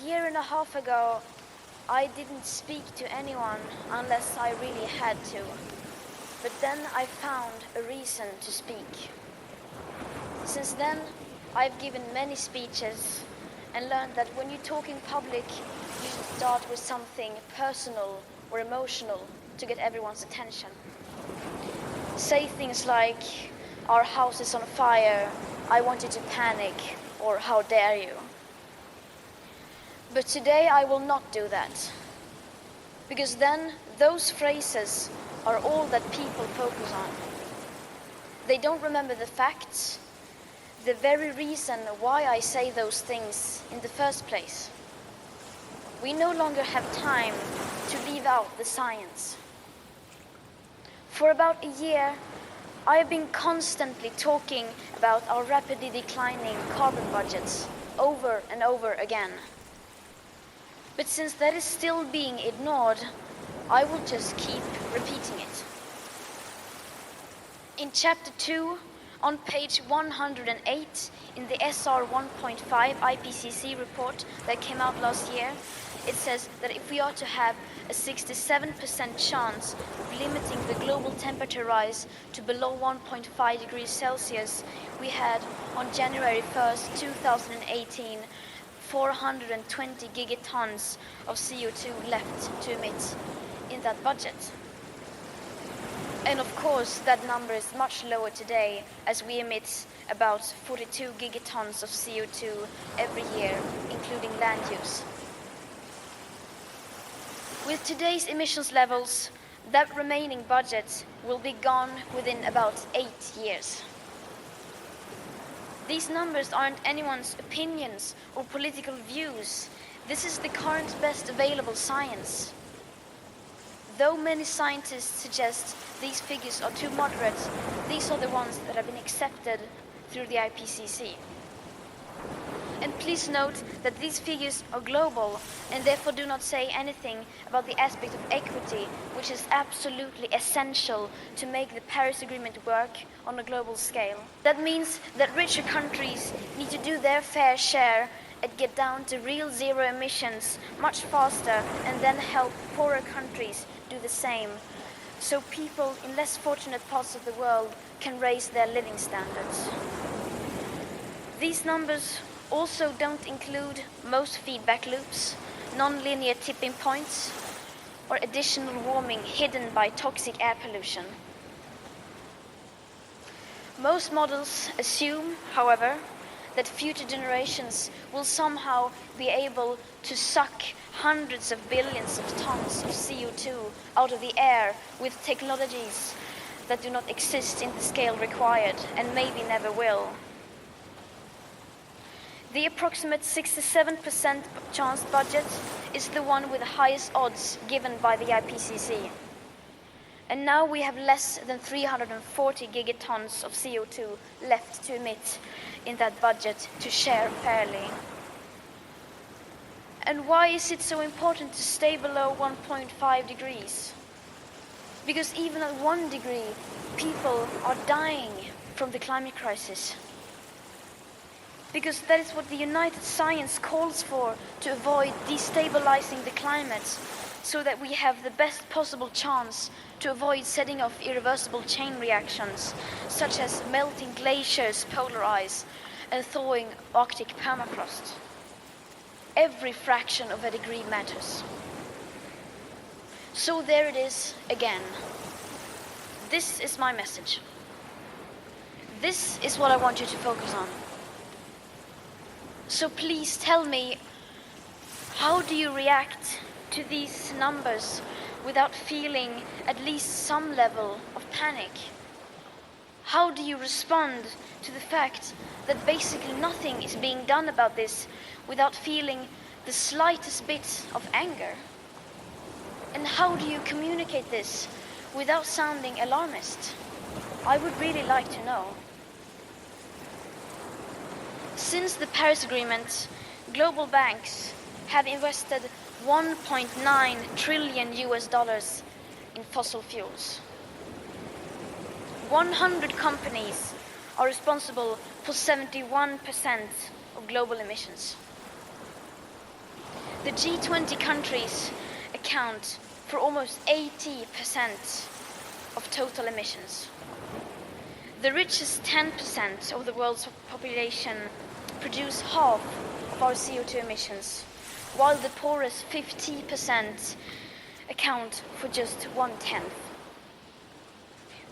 year and a half ago, I didn't speak to anyone unless I really had to. But then I found a reason to speak. Since then, I've given many speeches and learned that when you talk in public, you should start with something personal or emotional to get everyone's attention. Say things like, "Our house is on fire, I want you to panic," or "How dare you?" But today I will not do that. Because then those phrases are all that people focus on. They don't remember the facts, the very reason why I say those things in the first place. We no longer have time to leave out the science. For about a year, I have been constantly talking about our rapidly declining carbon budgets over and over again. But since that is still being ignored, I will just keep repeating it. In Chapter 2, on page 108 in the SR 1.5 IPCC report that came out last year, it says that if we are to have a 67% chance of limiting the global temperature rise to below 1.5 degrees Celsius, we had, on January 1st, 2018, 420 gigatons of CO2 left to emit in that budget. And of course, that number is much lower today, as we emit about 42 gigatons of CO2 every year, including land use. With today's emissions levels, that remaining budget will be gone within about 8 years. These numbers aren't anyone's opinions or political views. This is the current best available science. Though many scientists suggest these figures are too moderate, these are the ones that have been accepted through the IPCC. And please note that these figures are global and therefore do not say anything about the aspect of equity, which is absolutely essential to make the Paris Agreement work on a global scale. That means that richer countries need to do their fair share and get down to real zero emissions much faster, and then help poorer countries do the same, so people in less fortunate parts of the world can raise their living standards. These numbers also don't include most feedback loops, non-linear tipping points, or additional warming hidden by toxic air pollution. Most models assume, however, that future generations will somehow be able to suck hundreds of billions of tons of CO2 out of the air with technologies that do not exist in the scale required and maybe never will. The approximate 67% chance budget is the one with the highest odds given by the IPCC. And now we have less than 340 gigatons of CO2 left to emit in that budget to share fairly. And why is it so important to stay below 1.5 degrees? Because even at 1 degree, people are dying from the climate crisis. Because that is what the United Science calls for, to avoid destabilizing the climate, so that we have the best possible chance to avoid setting off irreversible chain reactions, such as melting glaciers, polar ice, and thawing Arctic permafrost. Every fraction of a degree matters. So there it is again. This is my message. This is what I want you to focus on. So please tell me, how do you react to these numbers without feeling at least some level of panic? How do you respond to the fact that basically nothing is being done about this without feeling the slightest bit of anger? And how do you communicate this without sounding alarmist? I would really like to know. Since the Paris Agreement, global banks have invested $1.9 trillion in fossil fuels. 100 companies are responsible for 71% of global emissions. The G20 countries account for almost 80% of total emissions. The richest 10% of the world's population produce half of our CO2 emissions, while the poorest 50% account for just 1/10.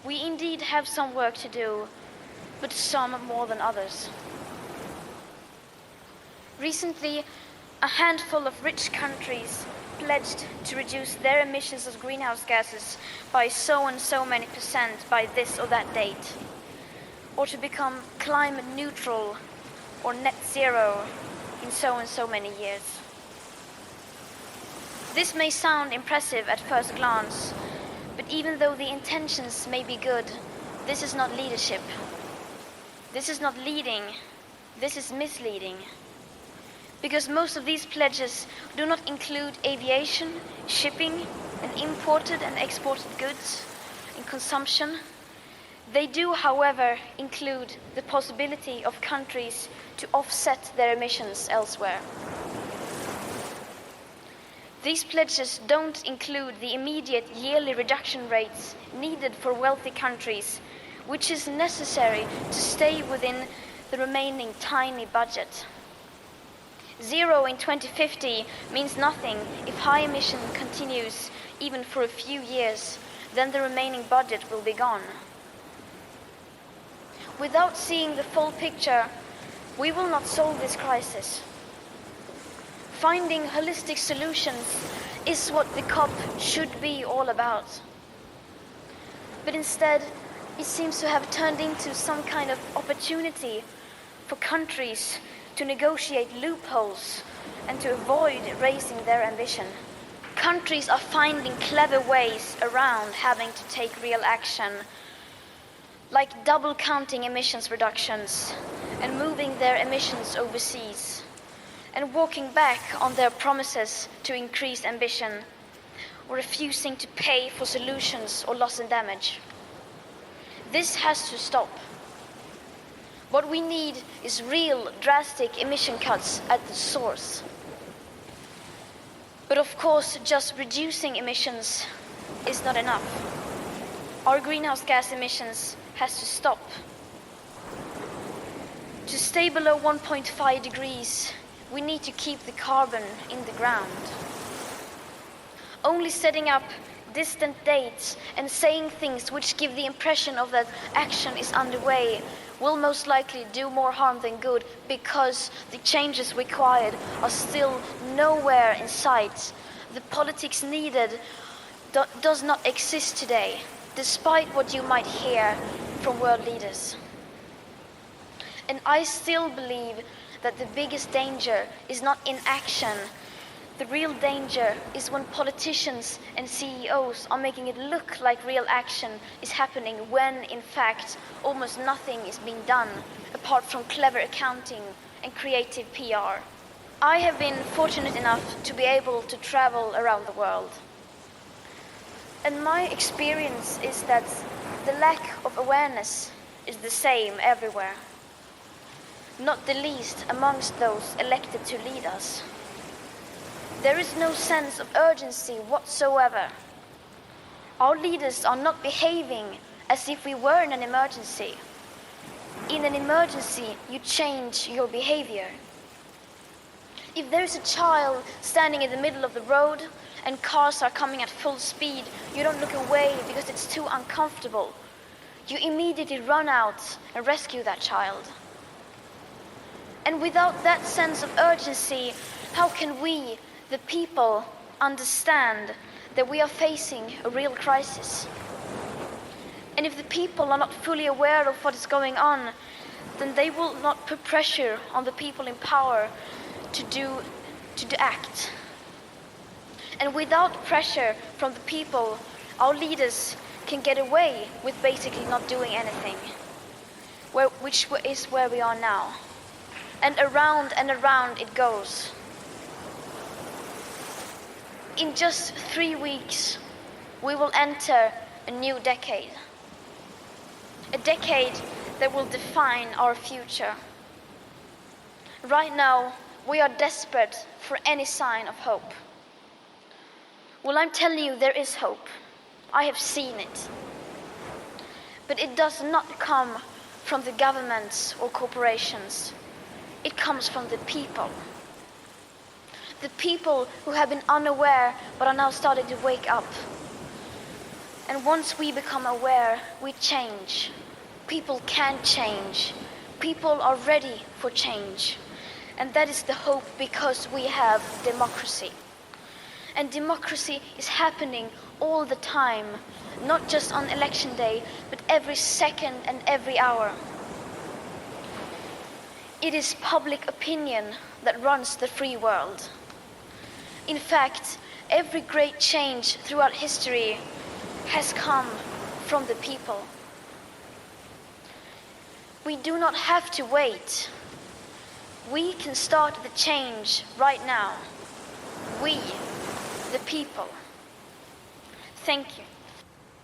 We indeed have some work to do, but some more than others. Recently, a handful of rich countries pledged to reduce their emissions of greenhouse gases by so and so many percent by this or that date, or to become climate neutral or net zero in so and so many years. This may sound impressive at first glance, but even though the intentions may be good, this is not leadership. This is not leading, this is misleading. Because most of these pledges do not include aviation, shipping, and imported and exported goods and consumption. They do, however, include the possibility of countries to offset their emissions elsewhere. These pledges don't include the immediate yearly reduction rates needed for wealthy countries, which is necessary to stay within the remaining tiny budget. Zero in 2050 means nothing if high emission continues even for a few years, then the remaining budget will be gone. Without seeing the full picture, we will not solve this crisis. Finding holistic solutions is what the COP should be all about. But instead, it seems to have turned into some kind of opportunity for countries to negotiate loopholes and to avoid raising their ambition. Countries are finding clever ways around having to take real action, like double counting emissions reductions and moving their emissions overseas, and walking back on their promises to increase ambition, or refusing to pay for solutions or loss and damage. This has to stop. What we need is real, drastic emission cuts at the source. But of course, just reducing emissions is not enough. Our greenhouse gas emissions has to stop. To stay below 1.5 degrees, we need to keep the carbon in the ground. Only setting up distant dates and saying things which give the impression of that action is underway will most likely do more harm than good, because the changes required are still nowhere in sight. The politics needed does not exist today, despite what you might hear from world leaders. And I still believe that the biggest danger is not inaction. The real danger is when politicians and CEOs are making it look like real action is happening when, in fact, almost nothing is being done apart from clever accounting and creative PR. I have been fortunate enough to be able to travel around the world. And my experience is that the lack of awareness is the same everywhere, not the least amongst those elected to lead us. There is no sense of urgency whatsoever. Our leaders are not behaving as if we were in an emergency. In an emergency, you change your behavior. If there is a child standing in the middle of the road and cars are coming at full speed, you don't look away because it's too uncomfortable. You immediately run out and rescue that child. And without that sense of urgency, how can we, the people, understand that we are facing a real crisis? And if the people are not fully aware of what is going on, then they will not put pressure on the people in power to act. And without pressure from the people, our leaders can get away with basically not doing anything, which is where we are now. And around it goes. In just 3 weeks, we will enter a new decade. A decade that will define our future. Right now, We are desperate for any sign of hope. Well, I'm telling you, there is hope. I have seen it. But it does not come from the governments or corporations. It comes from the people. The people who have been unaware but are now starting to wake up. And once we become aware, we change. People can change. People are ready for change. And that is the hope, because we have democracy. And democracy is happening all the time, not just on election day, but every second and every hour. It is public opinion that runs the free world. In fact, every great change throughout history has come from the people. We do not have to wait. We can start the change right now. We, the people. Thank you.